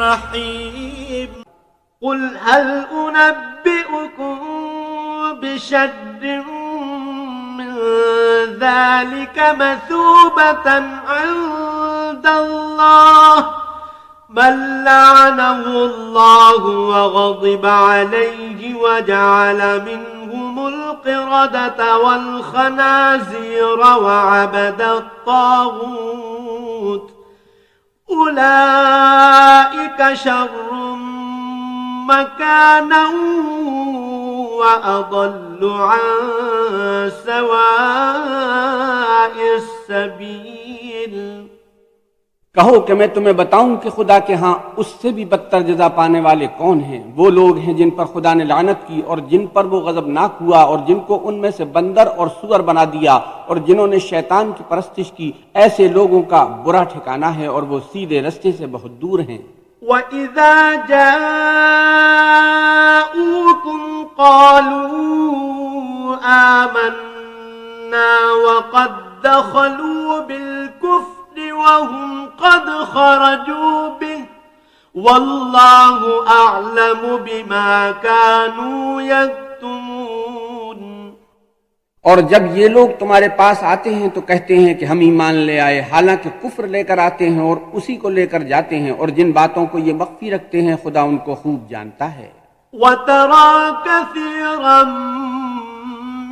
الجحيم قل هل أنبئكم بشر من ذلك مثوبة عند الله من لعنه الله وغضب عليه وجعل منهم القردة والخنازير وعبد الطاغوت أولئك شر مكانا وأضل عن سواء السبيل। कहो कि मैं तुम्हें बताऊं कि खुदा के हां उससे भी बदतर जजा पाने वाले कौन हैं। वो लोग हैं जिन पर खुदा ने लानत की और जिन पर वो गजबनाक हुआ और जिनको उनमें से बंदर और सुअर बना दिया और जिन्होंने शैतान की परस्तिश की। ऐसे लोगों का बुरा ठिकाना है और वो सीधे रास्ते से बहुत दूर हैं। وَإِذَا جَاءُوكُمْ قَالُوا آمَنَّا وَقَدْ دَخَلُوا بِالْكُفْرِ وَهُمْ قَدْ خَرَجُوا بِهِ وَاللَّهُ أَعْلَمُ بِمَا كَانُوا يَكْتُمُونَ। और जब ये लोग तुम्हारे पास आते हैं तो कहते हैं कि हम ईमान ले आए, हालांकि कुफ्र लेकर आते हैं और उसी को लेकर जाते हैं। और जिन बातों को ये मख्फी रखते हैं खुदा उनको खूब जानता है। وَتَرَى كَثِيرًا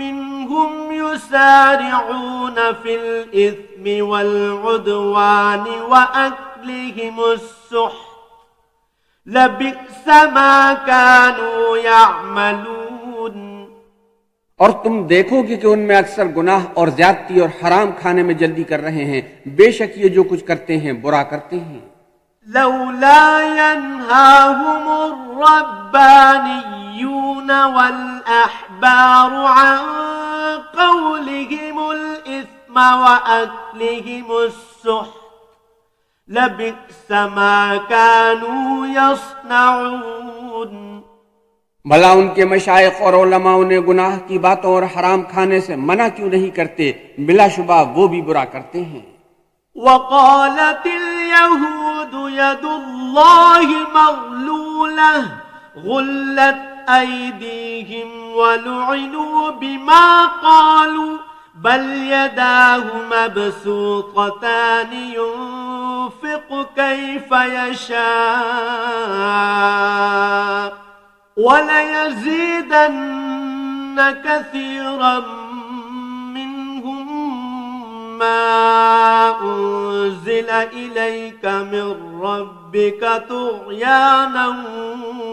مِّنْهُمْ يُسَارِعُونَ فِي الْإِثْمِ وَالْعُدْوَانِ وَأَكْلِهِمُ السُّحْتَ لَبِئْسَ مَا كَانُوا يَعْمَلُونَ। और तुम देखोगे कि उनमें अक्सर गुनाह और ज्यादती और हराम खाने में जल्दी कर रहे हैं। बेशक ये जो कुछ करते हैं बुरा करते हैं। लौला यन्हाहुम الربانيون والأحبار عن قولهم الإثم وأكلهم السحت لبئس ما كانوا يصنعون। भला उनके मशाइख और उलमा उन्हें गुनाह की बातों और हराम खाने से मना क्यों नहीं करते। बिलाशुबा वो भी बुरा करते हैं। وقالت اليهود يد الله مغلولة غلت أيديهم ولعنوا بما قالوا بل يداه مبسوطتان ينفق كيف يشاء وليزيدن كثيرا منهم ما أنزل إليك من ربك طغيانا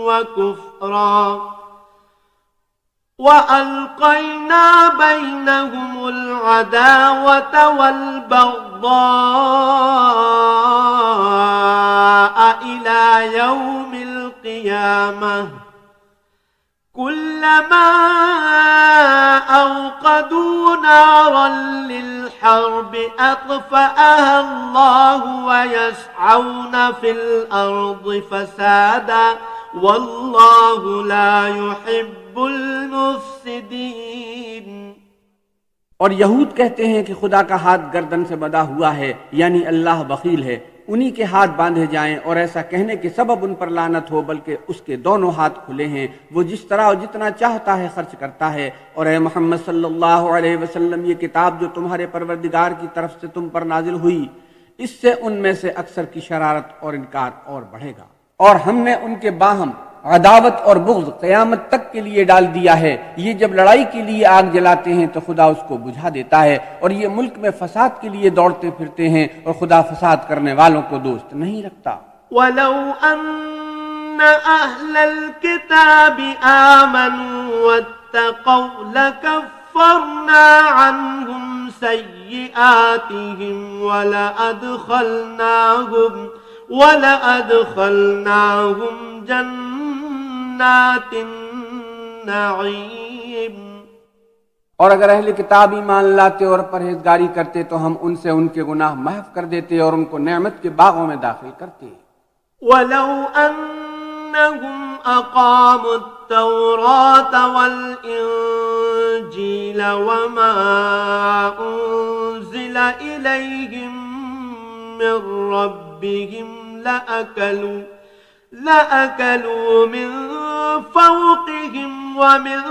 وكفرا وألقينا بينهم العداوة والبغضاء إلى يوم القيامة كلما أوقدوا نارا للحرب أطفأها الله ويسعون في الأرض فسادا والله لا يحب المفسدين। और यहूद कहते हैं कि खुदा का हाथ गर्दन से बंधा हुआ है, यानी अल्लाह बखील है, उन्हीं के हाथ बांधे जाएं। और ऐसा कहने के सबब उन पर लानत हो, बल्कि उसके दोनों हाथ खुले हैं। वो जिस तरह और जितना चाहता है खर्च करता है। और ए मोहम्मद सल्लल्लाहु अलैहि वसल्लम, ये किताब जो तुम्हारे परवरदिगार की तरफ से तुम पर नाजिल हुई, इससे उनमें से अक्सर की शरारत और इनकार और बढ़ेगा। और हमने उनके बाहम अदावत और बुग़्ज़ क़यामत तक के लिए डाल दिया है। ये जब लड़ाई के लिए आग जलाते हैं तो खुदा उसको बुझा देता है। और ये मुल्क में फसाद के लिए दौड़ते फिरते हैं और खुदा फसाद करने वालों को दोस्त नहीं रखता। वलौ अन्ना अहलल किताबि आमनू वत्तक़ौ लकफ़्फ़रना अन्हुम सय्यिआतिहिम वलअदख़लनाहुम जन्नातिन नईम। और अगर अहले किताब ईमान लाते और परहेजगारी करते तो हम उनसे उनके गुनाह महफ कर देते और उनको नेमत के बागों में दाखिल करते। वलौ अन्नहुम अक़ामुत-तौरात वल-इंजील वमा उन्ज़िला इलैहिम मिन रब्बिहिम لأكلوا من فوقهم ومن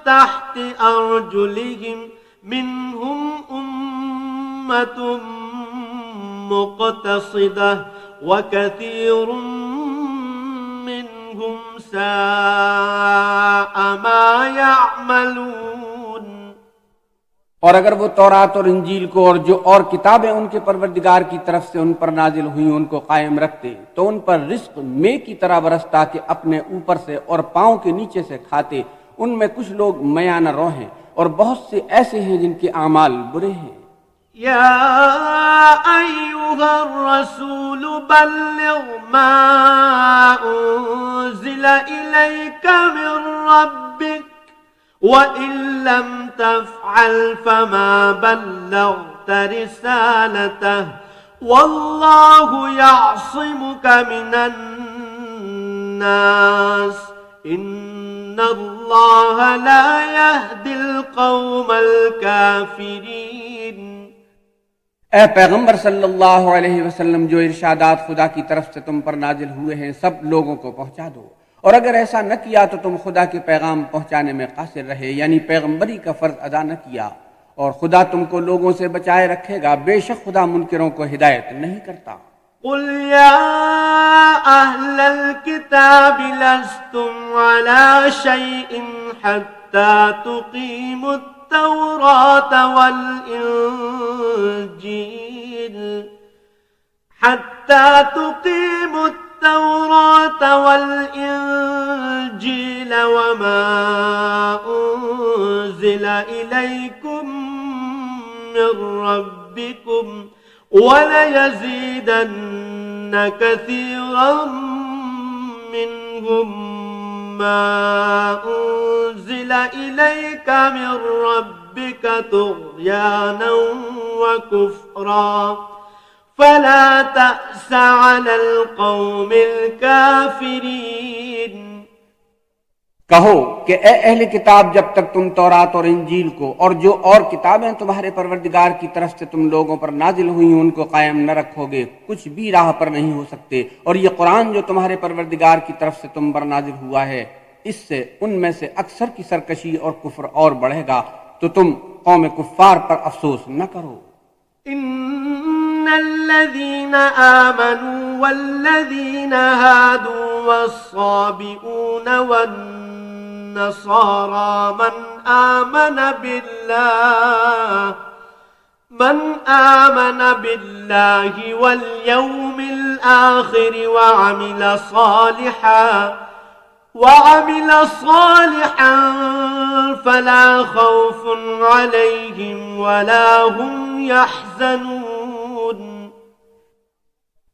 تحت أرجلهم منهم أمة مقتصدة وكثير منهم ساء ما يعملون। और अगर वो तौरात और इंजील को और जो और किताबें उनके परवरदिगार की तरफ से उन पर नाजिल हुई उनको कायम रखते तो उन पर रिस्क मे की तरह बरसता कि अपने ऊपर से और पांव के नीचे से खाते। उनमें कुछ लोग मयाना रो हैं और बहुत से ऐसे हैं जिनके आमाल बुरे हैं। या अय्युहर रसूल बल्लिग मा उन्ज़िला इलैका मिर रब्बिक वइन लम तफ़अल फमा बल्लग़्त रिसालतह वल्लाहु यअसिमुक मिनन नास इन्नल्लाह ला यहदिल क़ौमल काफ़िरीन। ए पैगंबर सल्लल्लाहु अलैहि वसल्लम, जो इरशादात खुदा की तरफ से तुम पर नाजिल हुए हैं सब लोगों को पहुंचा दो, और अगर ऐसा न किया तो तुम खुदा के पैगाम पहुंचाने में कासिर रहे, यानी पैगंबरी का फर्ज अदा न किया, और खुदा तुमको लोगों से बचाए रखेगा। बेशक खुदा मुनकिरों को हिदायत नहीं करता। कुल या अहलल किताब लस्तुम अला शैइन हत्ता तुकीमुत तौरात वल इंजील हत्ता तुकीमुत तौरात वल इंजील वमा उन्ज़िला इलैकुम मिर रब्बिकुम वलयज़ीदन्न कसीरम मिनहुम मा उन्ज़िला इलैका मिर रब्बिका तुग़यानन व कुफ़्रा फला तअस अलल क़ौमिल काफ़िरीन। कहो कि ए अहले किताब, जब तक तुम तौरात और इंजील को और जो और किताबें तुम्हारे परवरदिगार की तरफ से तुम लोगों पर नाजिल हुई उनको कायम न रखोगे, कुछ भी राह पर नहीं हो सकते। और ये कुरान जो तुम्हारे परवरदिगार की तरफ से तुम पर नाजिल हुआ है, इससे उनमें से अक्सर की सरकशी और कुफ्र और बढ़ेगा, तो तुम कौम कुफ्फार पर अफसोस न करो। इन्नल्लज़ीना आमनू वल्लज़ीना हादू वस्साबिऊन वन्नसारा मन आमन बिल्लाहि वल यौमिल आखिर वअमिल सालिहन फला खौफुन अलैहिम वला हुम यहज़नून।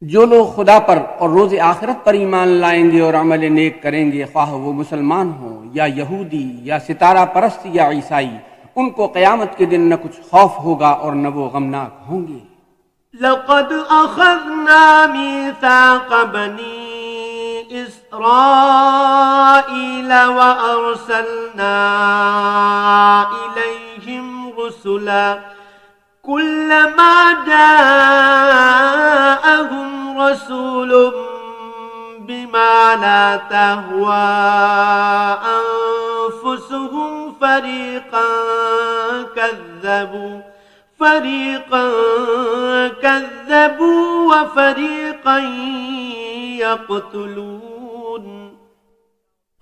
जो लोग खुदा पर और रोज़े आखिरत पर ईमान लाएंगे और अमल नेक करेंगे, ख्वाह वो मुसलमान हो या यहूदी या सितारा परस्त या ईसाई, उनको क़यामत के दिन न कुछ खौफ होगा और न वो गमनाक होंगे। लक़द अख़ज़ना मीसाक़ बनी इस्राईल व अरसलना इलैहिम रुसुला कुल्लमा जाअहुम रसूलुम बिमा ला तहवा अनफुसुहुम फरीक़न कज़्ज़बू व फरीक़न यक़्तुलून।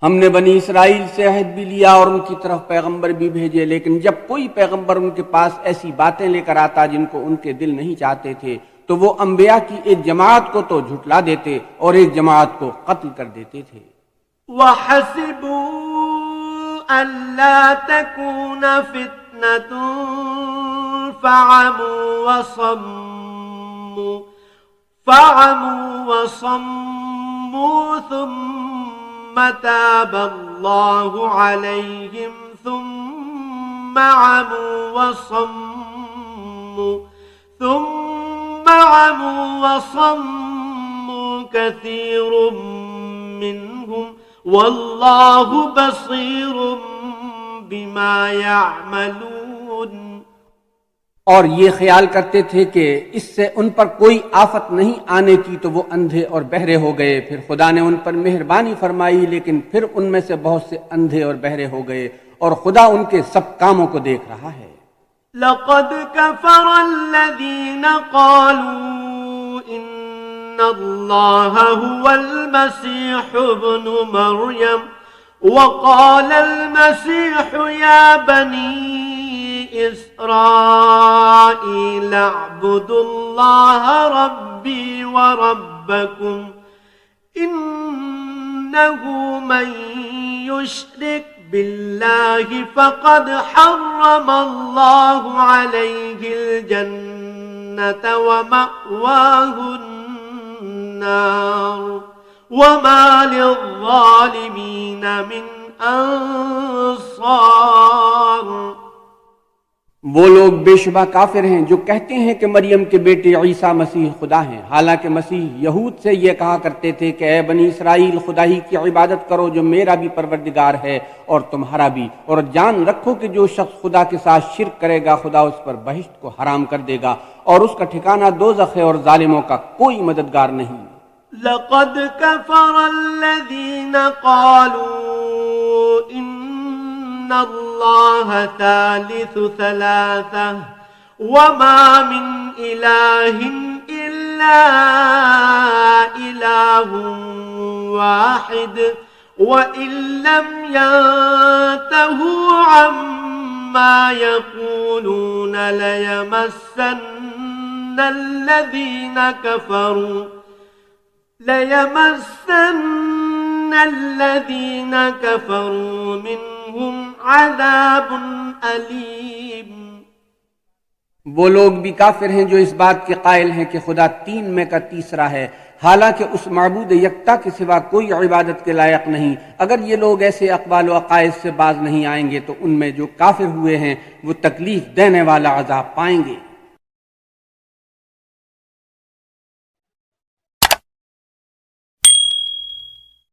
हमने बनी इसराइल से अहद भी लिया और उनकी तरफ पैगंबर भी भेजे, लेकिन जब कोई पैगंबर उनके पास ऐसी बातें लेकर आता जिनको उनके दिल नहीं चाहते थे, तो वो अंबिया की एक जमात को तो झुटला देते और एक जमात को कत्ल कर देते थे। वहसिबू अल्ला तकून फितनतुन फअमू वसम्मू थुम्म ताबल्लाहु अलैहिम थुम्म अमू वसम्मू कसीरुम मिनहुम वल्लाहु बसीरुम बिमा यअमलून। और ये ख्याल करते थे कि इससे उन पर कोई आफत नहीं आने की, तो वो अंधे और बहरे हो गए। फिर खुदा ने उन पर मेहरबानी फरमाई, लेकिन फिर उनमें से बहुत से अंधे और बहरे हो गए, और खुदा उनके सब कामों को देख रहा है। लक़द कफ़र अल्लज़ीन क़ालू इन्नल्लाह हुवल मसीह इब्नु मरियम वक़ालल मसीह या बनी इस्राईल अअ्बुदुल्लाह रब्बी व रब्बकुम इन्नहु मन युश्रिक बिल्लाहि फ़क़द हर्रमल्लाहु अलैहिल जन्नत व मअवाहुन नार व मा लिज़्ज़ालिमीन मिन अंसार। वो लोग बेशुबा काफिर हैं जो कहते हैं कि मरियम के बेटे ईसा मसीह खुदा हैं, हालांकि मसीह यहूद से ये कहा करते थे कि ऐ बनी इसराइल, खुदा ही की इबादत करो जो मेरा भी परवरदिगार है और तुम्हारा भी, और जान रखो कि जो शख्स खुदा के साथ शिर्क करेगा खुदा उस पर बहिश्त को हराम कर देगा और उसका ठिकाना दोज़ख है और जालिमों का कोई मददगार नहीं। लक़द कफ़र अल्लज़ीन क़ालू इन्नल्लाह सालिसु सलासा वमा मिन इलाहिन इल्ला इलाहुन वाहिद व इल्लम यंतहू अम्मा यक़ूलून लयमस्सन्नल्लज़ीन कफ़रू मिनहुम अज़ाबुन अलीम। वो लोग भी काफिर हैं जो इस बात के कायल हैं कि खुदा तीन में का तीसरा है, हालांकि उस माबूद यक्ता के सिवा कोई इबादत के लायक नहीं। अगर ये लोग ऐसे अक़वाल व अक़ाइद से बाज नहीं आएंगे तो उनमें जो काफिर हुए हैं वो तकलीफ देने वाला अज़ाब पाएंगे।